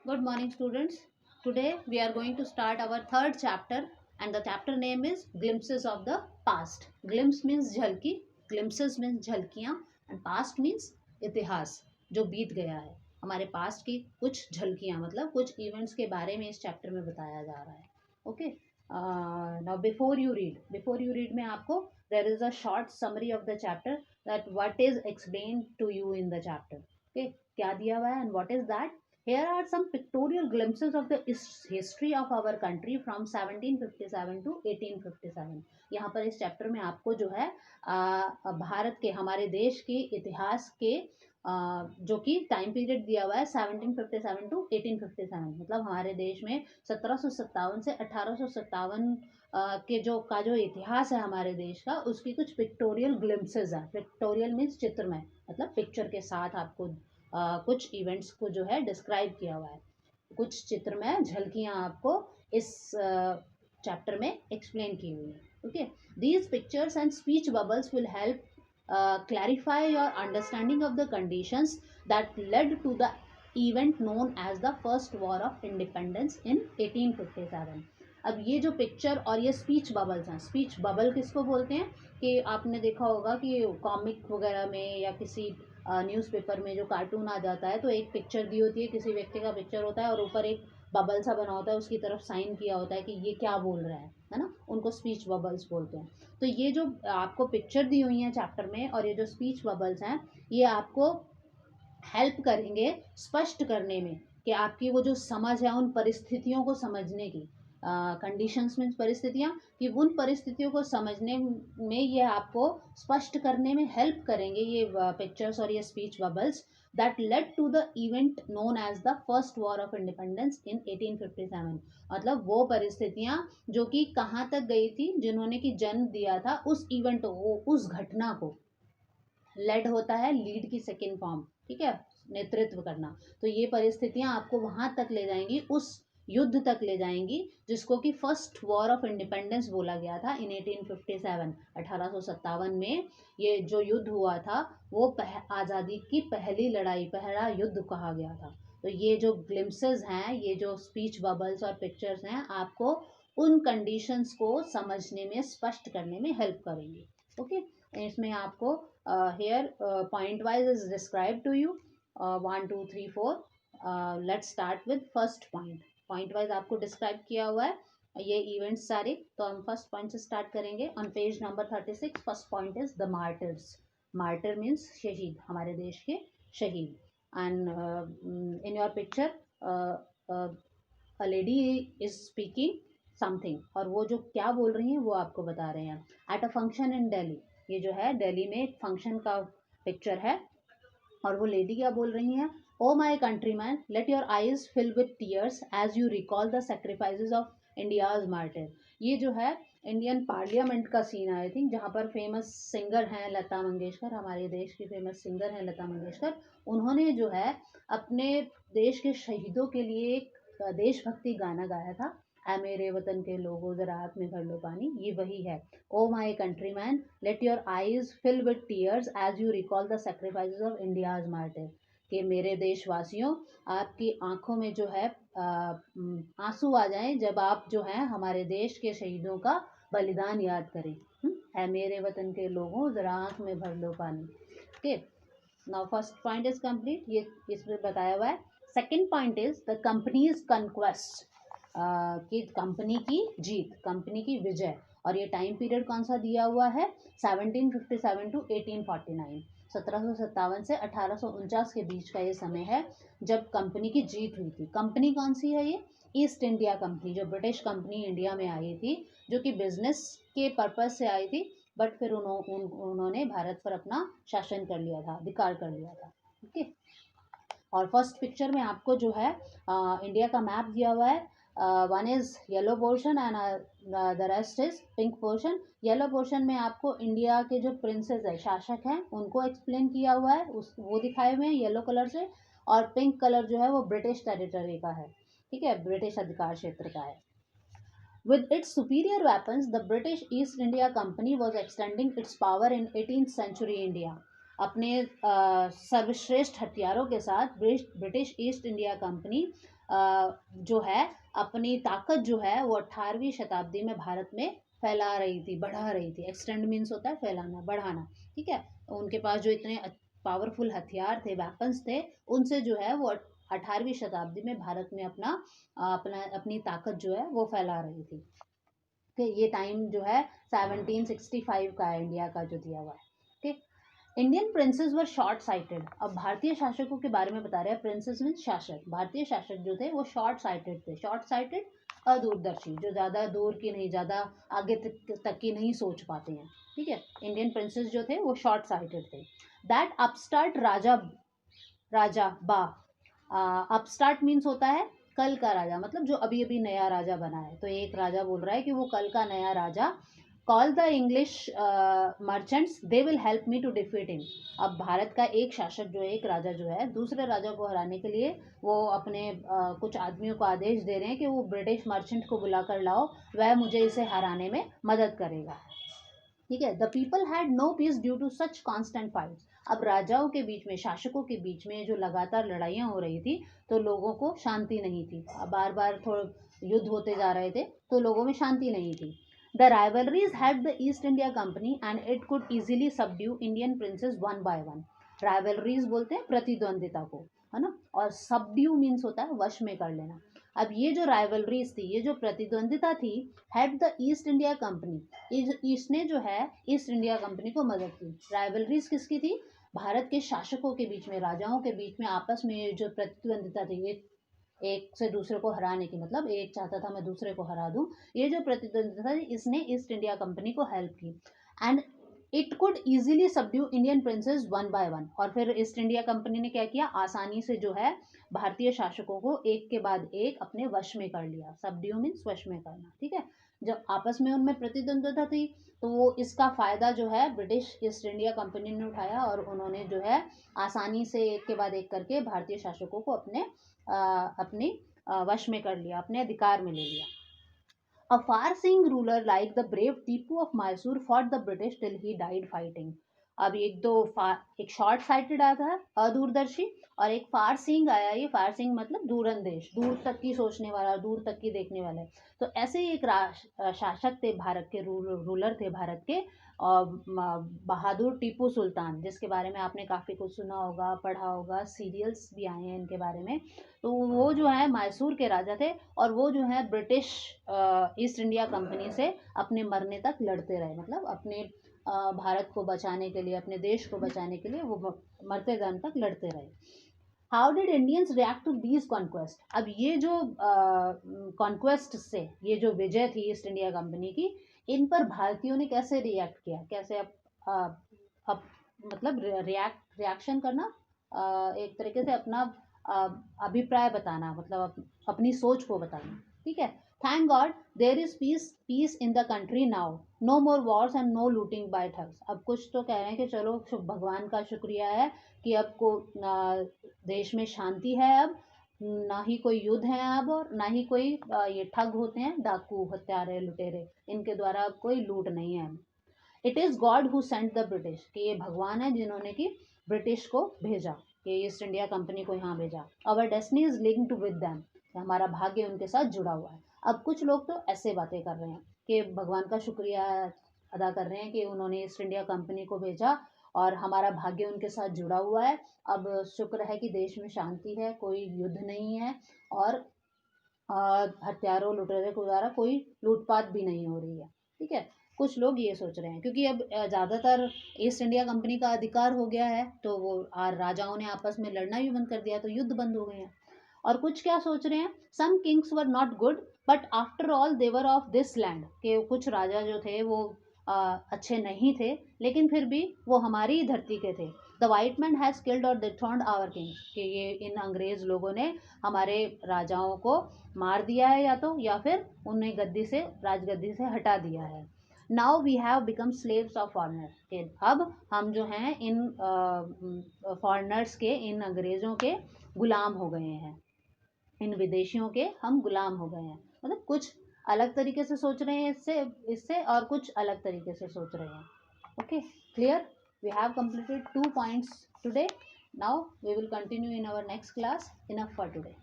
Good morning, students. Today we are going to start our third chapter, and the chapter name is Glimpses of the Past. Glimpse means झलकी, glimpses means झलकियाँ, and past means इतिहास जो बीत गया है. हमारे past की कुछ झलकियाँ मतलब कुछ इवेंट्स के बारे में इस चैप्टर में बताया जा रहा है. Okay. Now before you read में आपको there is a short summary of the chapter that what is explained to you in the chapter. Okay, क्या दिया हुआ है and what is that. Here are some pictorial glimpses of the history of our country from 1757 to 1857. यहाँ पर इस chapter में आपको जो है भारत के हमारे देश के इतिहास के जो कि टाइम पीरियड दिया हुआ है 1757 टू 1857, मतलब हमारे देश में 1757 से 1857 के जो इतिहास है हमारे देश का, उसकी कुछ पिक्टोरियल ग्लिम्पसेस है. पिक्टोरियल मीन्स चित्रमय, मतलब पिक्चर के साथ आपको कुछ इवेंट्स को जो है डिस्क्राइब किया हुआ है. कुछ चित्र में झलकियाँ आपको इस चैप्टर में एक्सप्लेन की हुई है. Okay, these pictures and speech bubbles will help clarify your understanding of the conditions that led to the event known as the first war of independence in 1857. अब ये जो पिक्चर और ये स्पीच बबल्स हैं, speech bubble किसको बोलते हैं कि आपने देखा होगा कि कॉमिक वगैरह में या किसी न्यूज़पेपर में जो कार्टून आ जाता है तो एक पिक्चर दी होती है, किसी व्यक्ति का पिक्चर होता है और ऊपर एक बबल सा बना होता है, उसकी तरफ साइन किया होता है कि ये क्या बोल रहा है ना. उनको स्पीच बबल्स बोलते हैं. तो ये जो आपको पिक्चर दी हुई है चैप्टर में और ये जो स्पीच बबल्स हैं, ये आपको हेल्प करेंगे स्पष्ट करने में कि आपकी वो जो समझ है उन परिस्थितियों को समझने की. कंडीशंस मीन्स परिस्थितियाँ, कि उन परिस्थितियों को समझने में ये आपको स्पष्ट करने में हेल्प करेंगे ये पिक्चर्स और ये speech bubbles that led to the event known as the first war of independence in 1857. मतलब वो परिस्थितियाँ जो कि कहाँ तक गई थी, जिन्होंने कि जन्म दिया था उस इवेंट को, उस घटना को. लेड होता है लीड की सेकेंड फॉर्म, ठीक है, नेतृत्व करना. तो ये परिस्थितियां आपको वहां तक ले जाएंगी, उस युद्ध तक ले जाएंगी जिसको कि फर्स्ट वॉर ऑफ इंडिपेंडेंस बोला गया था इन 1857. 1857 में ये जो युद्ध हुआ था वो आज़ादी की पहली लड़ाई, पहला युद्ध कहा गया था. तो ये जो ग्लिम्पसेस हैं, ये जो स्पीच बबल्स और पिक्चर्स हैं, आपको उन कंडीशंस को समझने में, स्पष्ट करने में हेल्प करेंगे. ओके, इसमें आपको here point wise is described to you 1 2 3 4. Let's start with first point. Point wise आपको डिस्क्राइब किया हुआ है ये इवेंट्स सारे. तो हम फर्स्ट पॉइंट से स्टार्ट करेंगे on page number 36. First point is the martyrs. Martyr means शहीद, हमारे देश के शहीद. And in your picture a lady is speaking something, और वो जो क्या बोल रही हैं वो आपको बता रहे हैं. At a function in Delhi, ये जो है दिल्ली में एक फंक्शन का पिक्चर है और वो लेडी क्या बोल रही हैं. Oh my country man, let your eyes fill with tears as you recall the sacrifices of India's martyr. ये जो है इंडियन पार्लियामेंट का सीन आई थिंक, जहाँ पर फेमस सिंगर हैं लता मंगेशकर, हमारे देश की फेमस सिंगर हैं लता मंगेशकर. उन्होंने जो है अपने देश के शहीदों के लिए एक देशभक्ति गाना गाया था. ऐ मेरे वतन के लोगों जरा आँख में भर लो पानी, ये वही है. Oh my country man, let your eyes fill with tears as you recall the sacrifices of India's martyr. कि मेरे देशवासियों, आपकी आंखों में जो है आंसू आ जाएं जब आप जो है हमारे देश के शहीदों का बलिदान याद करें. है मेरे वतन के लोगों जरा आँख में भर लो पानी. Okay, now first point is complete, ये इसमें बताया हुआ है. Second point is the companies conquest, कि कंपनी की जीत, कंपनी की विजय. और ये टाइम पीरियड कौन सा दिया हुआ है, 1757 टू 1849. 1757 से 1849 के बीच का ये समय है जब कंपनी की जीत हुई थी. कंपनी कौन सी है ये, ईस्ट इंडिया कंपनी, जो ब्रिटिश कंपनी इंडिया में आई थी, जो कि बिजनेस के पर्पज से आई थी, बट फिर उन्होंने भारत पर अपना शासन कर लिया था, अधिकार कर लिया था. ओके, और फर्स्ट पिक्चर में आपको जो है इंडिया का मैप दिया हुआ है. One is yellow portion and the rest is pink portion. Yellow portion में आपको इंडिया के जो प्रिंसेस है, शासक हैं, उनको एक्सप्लेन किया हुआ है, उस वो दिखाए हुए हैं येलो कलर से. और पिंक कलर जो है वो ब्रिटिश टेरिटरी का है, ठीक है, ब्रिटिश अधिकार क्षेत्र का है. With its superior weapons, the British East India Company was extending its power in 18th century India. अपने सर्वश्रेष्ठ हथियारों के साथ ब्रिटिश ईस्ट इंडिया कंपनी जो है अपनी ताकत जो है वो 18वीं शताब्दी में भारत में फैला रही थी, बढ़ा रही थी। एक्सटेंड मीन्स होता है फैलाना, बढ़ाना, ठीक है। उनके पास जो इतने पावरफुल हथियार थे, वेपन्स थे, उनसे जो है वो 18वीं शताब्दी में भारत में अपनी ताकत जो है वो फैला रही थी। कि ये टाइम जो है 1765 का है, इंडिया का जो दिया हुआ है। ठीक, इंडियन प्रिंसेस वर शॉर्ट साइटेड। अब भारतीय शासकों के बारे में बता रहे हैं। प्रिंसेस मीन शासक, भारतीय शासक जो थे वो शॉर्ट साइटेड थे। शॉर्ट साइटेड अदूरदर्शी, जो ज़्यादा दूर की नहीं, ज़्यादा आगे तक की नहीं सोच पाते हैं, ठीक है। इंडियन प्रिंसेस जो थे वो शॉर्ट साइटेड थे। दैट अपस्टार्ट राजा बा, अपस्टार्ट मीन्स होता है कल का राजा, मतलब जो अभी अभी नया राजा बना है। तो एक राजा बोल रहा है कि वो कल का नया राजा, call the English merchants, they will help me to defeat him. अब भारत का एक शासक जो है, एक राजा जो है, दूसरे राजा को हराने के लिए वो अपने कुछ आदमियों को आदेश दे रहे हैं कि वो ब्रिटिश मर्चेंट को बुलाकर लाओ, वह मुझे इसे हराने में मदद करेगा, ठीक है। The people had no peace due to such constant fights. अब राजाओं के बीच में, शासकों के बीच में जो लगातार लड़ाइयाँ हो रही थी, तो लोगों को शांति नहीं थी। बार बार थोड़े युद्ध होते जा रहे थे, तो लोगों में शांति नहीं थी। The rivalries had the east India company and it could easily subdue Indian princess one by one. Rivalries बोलते हैं प्रतिद्वंदिता को, है ना। और सबड्यू मीन्स होता है वश में कर लेना। अब ये जो राइवलरीज थी, ये जो प्रतिद्वंदिता थी, had the east India company, इसने जो है ईस्ट इंडिया कंपनी को मदद की। राइवलरीज किसकी थी? भारत के शासकों के बीच में, राजाओं के बीच में आपस में जो प्रतिद्वंदिता थी, एक से दूसरे को हराने की, मतलब एक चाहता था मैं दूसरे को हरा दूं, ये जो प्रतिद्वंदिता थी, इसने ईस्ट इंडिया कंपनी को हेल्प की। And it could easily subdue Indian princess one by one. और फिर ईस्ट इंडिया कंपनी ने क्या किया? आसानी से जो है भारतीय शासकों को एक के बाद एक अपने वश में कर लिया। सबड्यू मीन्स वश में करना, ठीक है। जब आपस में उनमें प्रतिद्वंदिता थी, तो वो इसका फायदा जो है ब्रिटिश ईस्ट इंडिया कंपनी ने उठाया, और उन्होंने जो है आसानी से एक के बाद एक करके भारतीय शासकों को अपने वश में कर लिया, अपने अधिकार में ले लिया। A far-seeing ruler like the brave Tipu of Mysore fought the British till he died fighting. अब एक शॉर्ट साइटेड आता है अदूरदर्शी, और एक फार सीइंग आया। ये फार सीइंग मतलब दूरंदेश, दूर तक की सोचने वाला, दूर तक की देखने वाला। तो ऐसे ही एक शासक थे भारत के, रूलर थे भारत के, और बहादुर टीपू सुल्तान, जिसके बारे में आपने काफ़ी कुछ सुना होगा, पढ़ा होगा, सीरियल्स भी आए हैं इनके बारे में। तो वो जो है मैसूर के राजा थे, और वो जो है ब्रिटिश ईस्ट इंडिया कंपनी से अपने मरने तक लड़ते रहे, मतलब अपने भारत को बचाने के लिए, अपने देश को बचाने के लिए वो मरते दम तक लड़ते रहे। How did Indians react to these conquest? अब ये जो कॉन्क्वेस्ट से, ये जो विजय थी ईस्ट इंडिया कंपनी की, इन पर भारतीयों ने कैसे रिएक्ट किया? कैसे अब मतलब रिएक्शन करना, एक तरीके से अपना अभिप्राय बताना, मतलब अपनी सोच को बताना, ठीक है। Thank God there is peace in the country now, no more wars and no looting by thugs. अब कुछ तो कह रहे हैं कि चलो भगवान का शुक्रिया है कि अब को देश में शांति है, अब ना ही कोई युद्ध है अब, और ना ही कोई ये ठग होते हैं, डाकू, हत्यारे, लुटेरे, इनके द्वारा अब कोई लूट नहीं है। It is God who sent the British, कि ये भगवान है जिन्होंने कि ब्रिटिश को भेजा, कि ईस्ट इंडिया कंपनी को यहाँ भेजा। Our destiny is linked to with them, हमारा भाग्य उनके साथ जुड़ा हुआ है। अब कुछ लोग तो ऐसे बातें कर रहे हैं कि भगवान का शुक्रिया अदा कर रहे हैं कि उन्होंने ईस्ट इंडिया कंपनी को भेजा, और हमारा भाग्य उनके साथ जुड़ा हुआ है। अब शुक्र है कि देश में शांति है, कोई युद्ध नहीं है, और हत्यारों, लुटेरे के द्वारा कोई लूटपाट भी नहीं हो रही है, ठीक है। कुछ लोग ये सोच रहे हैं, क्योंकि अब ज़्यादातर ईस्ट इंडिया कंपनी का अधिकार हो गया है, तो वो राजाओं ने आपस में लड़ना भी बंद कर दिया, तो युद्ध बंद हो गए हैं। और कुछ क्या सोच रहे हैं? Some kings were not good but after all they were of this land, के कुछ राजा जो थे वो अच्छे नहीं थे, लेकिन फिर भी वो हमारी धरती के थे। The white man has killed और डिथ्रोन्ड आवर किंग, कि ये इन अंग्रेज लोगों ने हमारे राजाओं को मार दिया है, या फिर उन्हें राजगद्दी से हटा दिया है। Now we have become slaves of foreigners, के अब हम जो हैं इन फॉरनर्स के, इन अंग्रेज़ों के गुलाम हो गए हैं, इन विदेशियों के हम गुलाम हो गए हैं। मतलब कुछ अलग तरीके से सोच रहे हैं इससे और कुछ अलग तरीके से सोच रहे हैं। Okay, clear? We have completed 2 points today. Now we will continue in our next class. Enough for today.